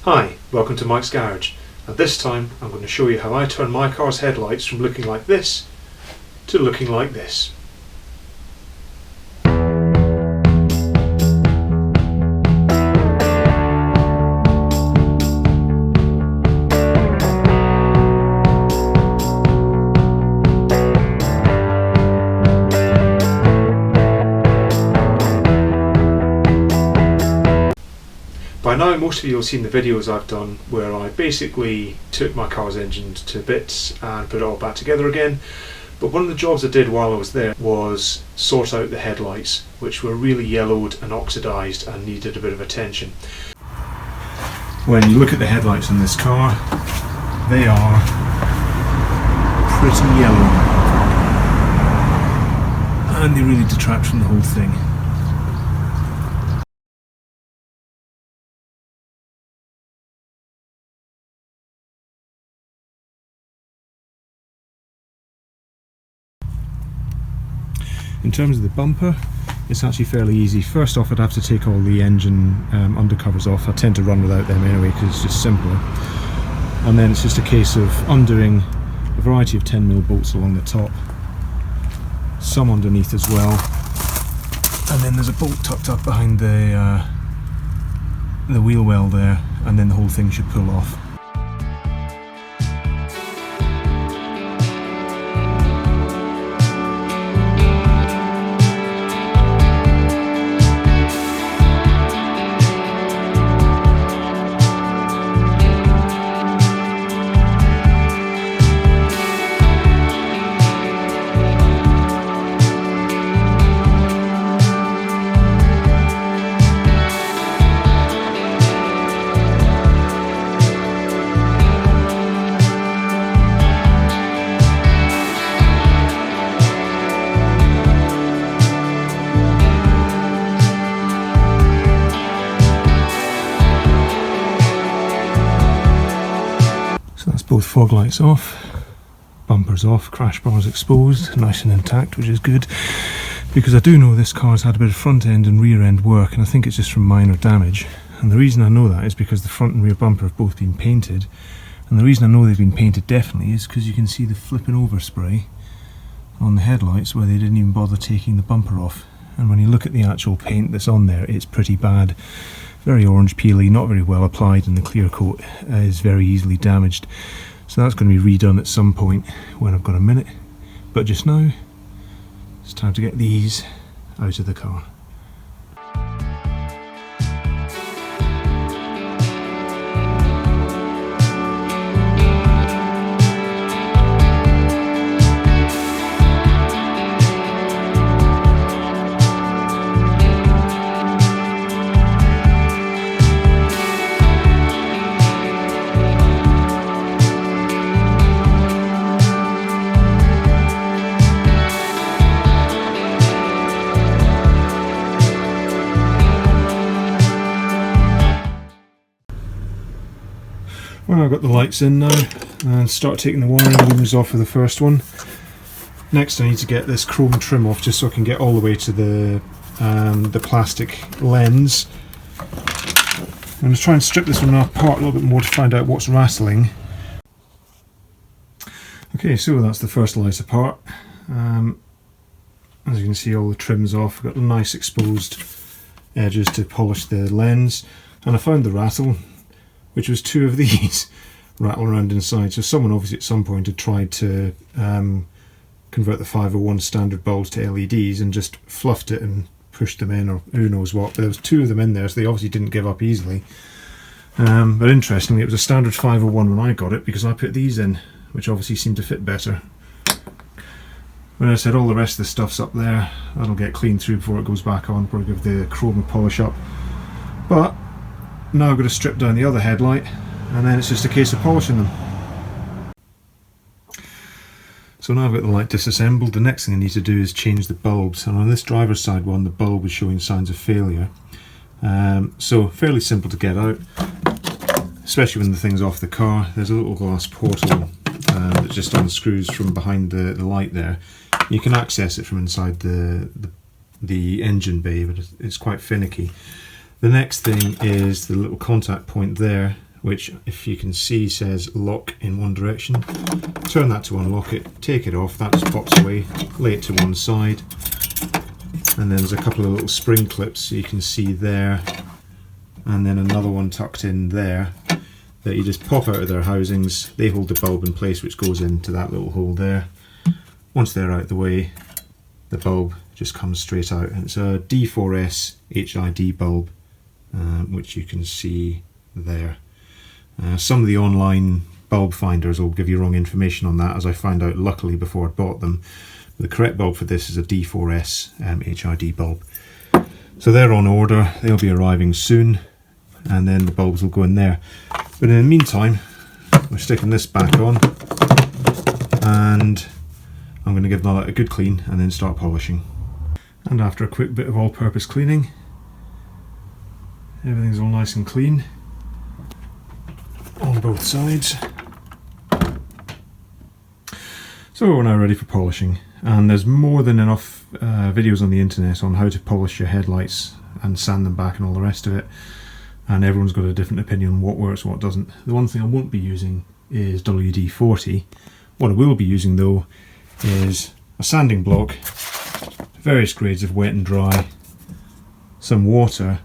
Hi, welcome to Mike's Garage. And this time I'm going to show you how I turn my car's headlights from looking like this to looking like this. By now most of you will have seen the videos I've done where I basically took my car's engine to bits and put it all back together again. But one of the jobs I did while I was there was sort out the headlights, which were really yellowed and oxidised and needed a bit of attention. When you look at the headlights in this car, they are pretty yellow and they really detract from the whole thing. In terms of the bumper, it's actually fairly easy. First off, I'd have to take all the engine undercovers off. I tend to run without them anyway because it's just simpler. And then it's just a case of undoing a variety of 10mm bolts along the top, some underneath as well, and then there's a bolt tucked up behind the wheel well there, and then the whole thing should pull off. So that's both fog lights off, bumpers off, crash bars exposed, nice and intact, which is good, because I do know this car's had a bit of front end and rear end work, and I think it's just from minor damage. And the reason I know that is because the front and rear bumper have both been painted, and the reason I know they've been painted definitely is because you can see the flipping over spray on the headlights where they didn't even bother taking the bumper off. And when you look at the actual paint that's on there, it's pretty bad. Very orange peely, not very well applied, and the clear coat is very easily damaged. So that's going to be redone at some point when I've got a minute. But just now, it's time to get these out of the car. Well, I've got the lights in now and start taking the wiring looms off of the first one. Next I need to get this chrome trim off just so I can get all the way to the plastic lens. I'm going to try and strip this one apart a little bit more to find out what's rattling. Okay, so that's the first light apart. As you can see, all the trim's off. I've got nice exposed edges to polish the lens, and I found the rattle, which was two of these rattle around inside. So someone obviously at some point had tried to convert the 501 standard bulbs to LEDs and just fluffed it and pushed them in, or who knows what. But there was two of them in there, so they obviously didn't give up easily. But interestingly, it was a standard 501 when I got it, because I put these in, which obviously seemed to fit better. When I said all the rest of the stuff's up there, that'll get cleaned through before it goes back on, before I give the chrome a polish up. But now I've got to strip down the other headlight, and then it's just a case of polishing them. So now I've got the light disassembled, the next thing I need to do is change the bulbs. And on this driver's side one, the bulb was showing signs of failure. So fairly simple to get out, especially when the thing's off the car. There's a little glass portal that's just unscrews from behind the light there. You can access it from inside the engine bay, but it's quite finicky. The next thing is the little contact point there, which, if you can see, says lock in one direction. Turn that to unlock it, take it off, that just pops away, lay it to one side, and then there's a couple of little spring clips you can see there, and then another one tucked in there that you just pop out of their housings. They hold the bulb in place, which goes into that little hole there. Once they're out of the way, the bulb just comes straight out, and it's a D4S HID bulb, which you can see there. Some of the online bulb finders will give you wrong information on that, as I found out luckily before I bought them. The correct bulb for this is a D4S HID bulb. So they're on order, they'll be arriving soon, and then the bulbs will go in there. But in the meantime, we're sticking this back on, and I'm going to give that a good clean and then start polishing. And after a quick bit of all-purpose cleaning, everything's all nice and clean on both sides. So we're now ready for polishing, and there's more than enough videos on the internet on how to polish your headlights and sand them back and all the rest of it, and everyone's got a different opinion on what works and what doesn't. The one thing I won't be using is WD-40. What I will be using though is a sanding block, various grades of wet and dry, some water,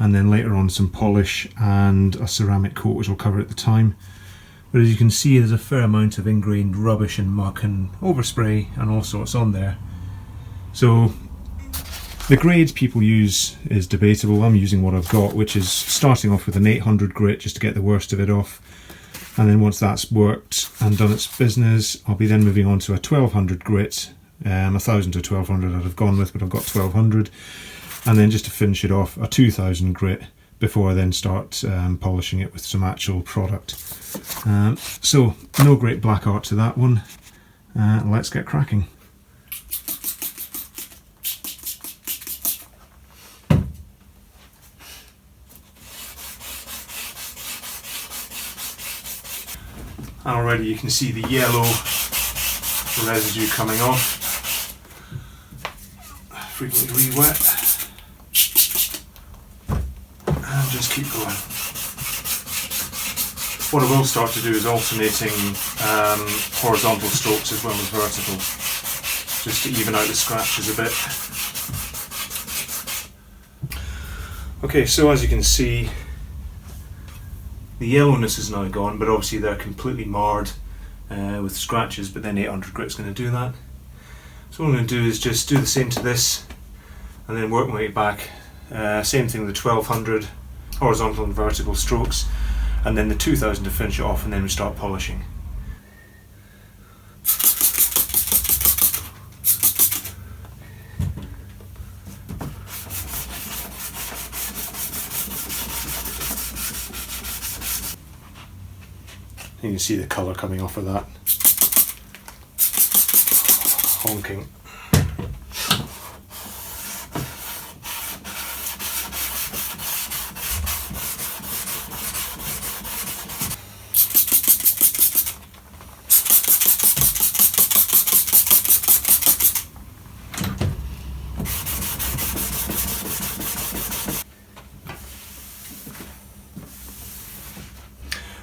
and then later on some polish and a ceramic coat which will cover at the time. But as you can see, there's a fair amount of ingrained rubbish and muck and overspray and all sorts on there. So the grades people use is debatable. I'm using what I've got, which is starting off with an 800 grit just to get the worst of it off. And then once that's worked and done its business, I'll be then moving on to a 1200 grit. 1000 to 1200 I'd have gone with, but I've got 1200. And then just to finish it off, a 2000 grit before I then start polishing it with some actual product. So no great black art to that one. Let's get cracking. Already you can see the yellow residue coming off. Frequently re-wet. And just keep going. What I will start to do is alternating horizontal strokes as well as vertical, just to even out the scratches a bit. Okay, so as you can see, the yellowness is now gone, but obviously they're completely marred with scratches, but then 800 grit is going to do that. So what I'm going to do is just do the same to this, and then work my way back. Same thing with the 1200 horizontal and vertical strokes, and then the 2000 to finish it off, and then we start polishing. You can see the colour coming off of that. Honking.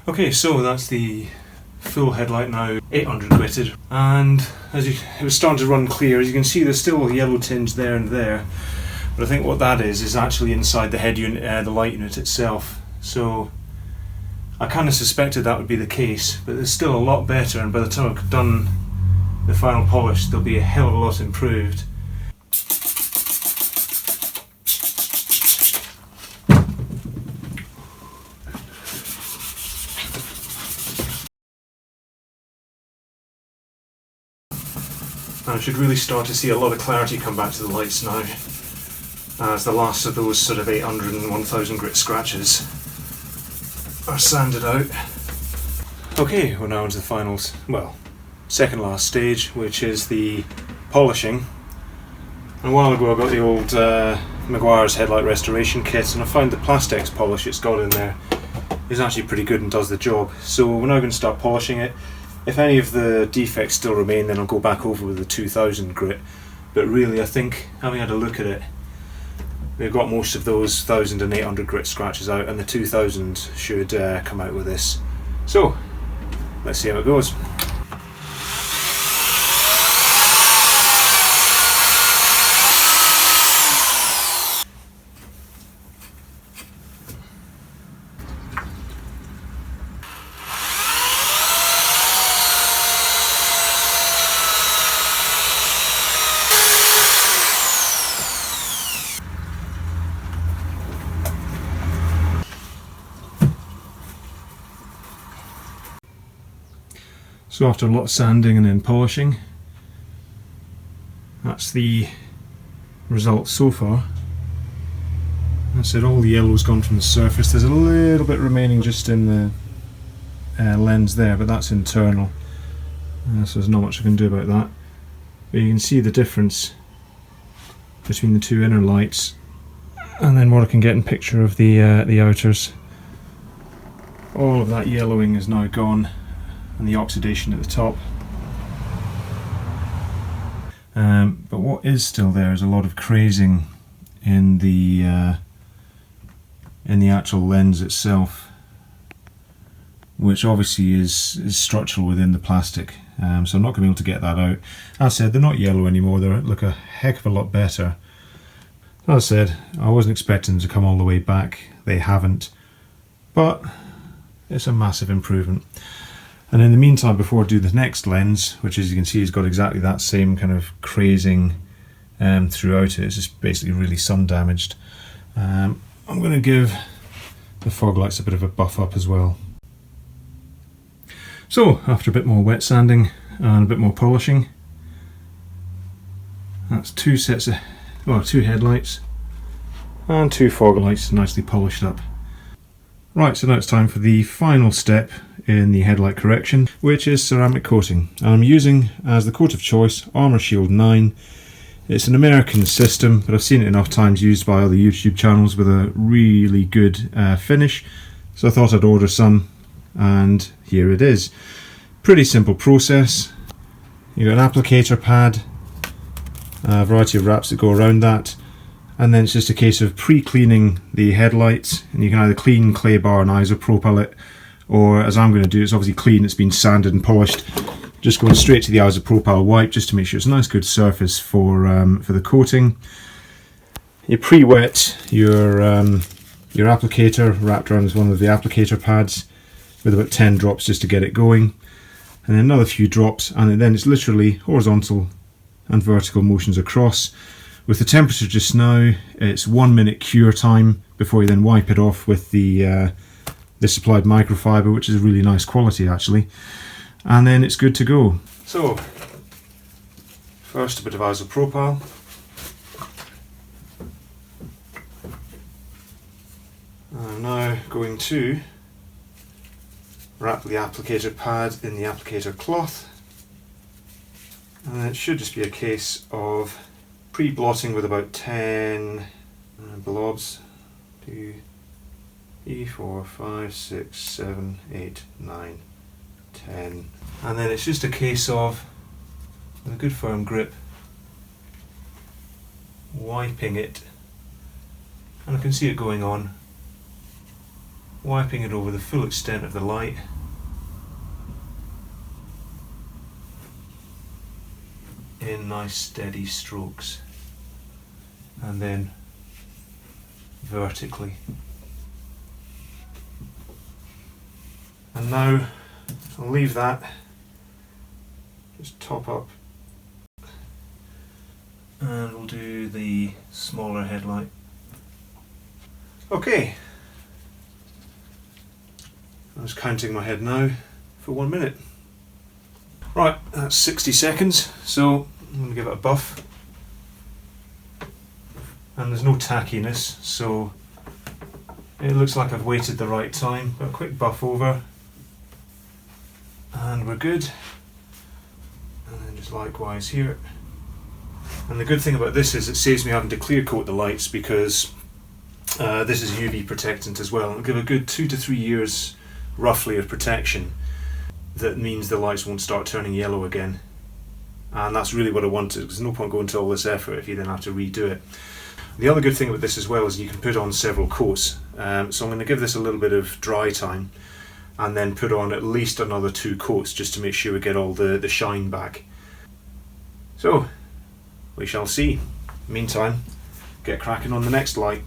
Okay, so that's the full headlight now, 800 gritted, and it was starting to run clear. As you can see, there's still a yellow tinge there and there, but I think what that is actually inside the head unit, the light unit itself. So I kind of suspected that would be the case, but it's still a lot better, and by the time I've done the final polish, they'll be a hell of a lot improved. I should really start to see a lot of clarity come back to the lights now, as the last of those sort of 800 and 1000 grit scratches are sanded out. Okay, we're now into the final, well, second last stage, which is the polishing. And a while ago I got the old Meguiar's headlight restoration kit, and I found the Plastex polish it's got in there is actually pretty good and does the job. So we're now going to start polishing it. If any of the defects still remain, then I'll go back over with the 2000 grit. But really, I think, having had a look at it, we've got most of those 1800 grit scratches out, and the 2000 should come out with this. So let's see how it goes. So after a lot of sanding and then polishing, that's the result so far. I said all the yellow's gone from the surface. There's a little bit remaining just in the lens there, but that's internal, so there's not much I can do about that. But you can see the difference between the two inner lights and then what I can get in picture of the outers. All of that yellowing is now gone, and the oxidation at the top. But what is still there is a lot of crazing in the actual lens itself, which obviously is structural within the plastic. So I'm not going to be able to get that out. As I said, they're not yellow anymore. They look a heck of a lot better. As I said, I wasn't expecting them to come all the way back. They haven't, but it's a massive improvement. And in the meantime, before I do the next lens, which as you can see has got exactly that same kind of crazing throughout it, it's just basically really sun damaged, I'm going to give the fog lights a bit of a buff up as well. So after a bit more wet sanding and a bit more polishing, that's two headlights and two fog lights nicely polished up. Right, so now it's time for the final step in the headlight correction, which is ceramic coating. And I'm using, as the coat of choice, Armor Shield 9. It's an American system, but I've seen it enough times used by other YouTube channels with a really good finish, so I thought I'd order some, and here it is. Pretty simple process. You've got an applicator pad, a variety of wraps that go around that, and then it's just a case of pre-cleaning the headlights, and you can either clean, clay bar and isopropyl it, or as I'm going to do, it's obviously clean, it's been sanded and polished, just going straight to the isopropyl wipe just to make sure it's a nice good surface for the coating. You pre-wet your applicator wrapped around one of the applicator pads with about 10 drops just to get it going, and then another few drops, and then it's literally horizontal and vertical motions across. With the temperature just now, it's 1 minute cure time before you then wipe it off with the supplied microfiber, which is really nice quality actually, and then it's good to go. So first a bit of isopropyl, I'm now going to wrap the applicator pad in the applicator cloth, and it should just be a case of pre-blotting with about 10 blobs. 2, 3, 4, 5, 6, 7, 8, 9, 10. And then it's just a case of, with a good firm grip, wiping it, and I can see it going on, wiping it over the full extent of the light, in nice steady strokes, and then vertically. And now I'll leave that, just top up, and we'll do the smaller headlight. Okay, I'm just counting my head now for 1 minute. Right, that's 60 seconds, so I'm going to give it a buff. And there's no tackiness, so it looks like I've waited the right time. But a quick buff over, and we're good. And then just likewise here. And the good thing about this is it saves me having to clear coat the lights, because this is UV protectant as well. It'll give a good 2 to 3 years roughly of protection. That means the lights won't start turning yellow again. And that's really what I wanted, because there's no point going to all this effort if you then have to redo it. The other good thing with this as well is you can put on several coats. So I'm going to give this a little bit of dry time and then put on at least another 2 coats just to make sure we get all the shine back. So we shall see. Meantime, get cracking on the next light.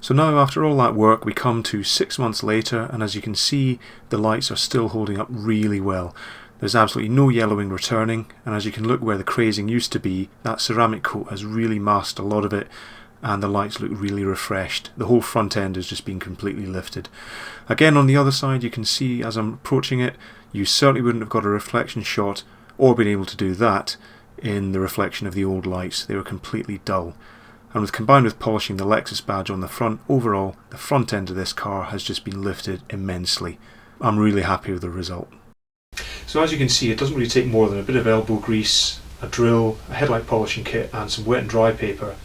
So now, after all that work, we come to 6 months later, and as you can see, the lights are still holding up really well. There's absolutely no yellowing returning, and as you can look where the crazing used to be, that ceramic coat has really masked a lot of it, and the lights look really refreshed. The whole front end has just been completely lifted. Again, on the other side, you can see as I'm approaching it, you certainly wouldn't have got a reflection shot or been able to do that in the reflection of the old lights. They were completely dull. And combined with polishing the Lexus badge on the front, overall the front end of this car has just been lifted immensely. I'm really happy with the result. So as you can see, it doesn't really take more than a bit of elbow grease, a drill, a headlight polishing kit and some wet and dry paper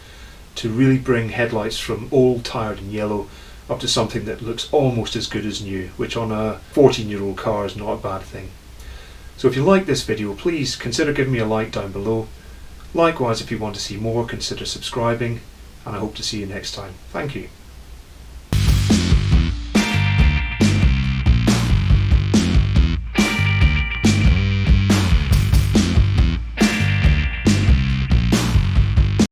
to really bring headlights from old, tired and yellow up to something that looks almost as good as new, which on a 14-year-old car is not a bad thing. So if you like this video, please consider giving me a like down below. Likewise, if you want to see more, consider subscribing, and I hope to see you next time. Thank you.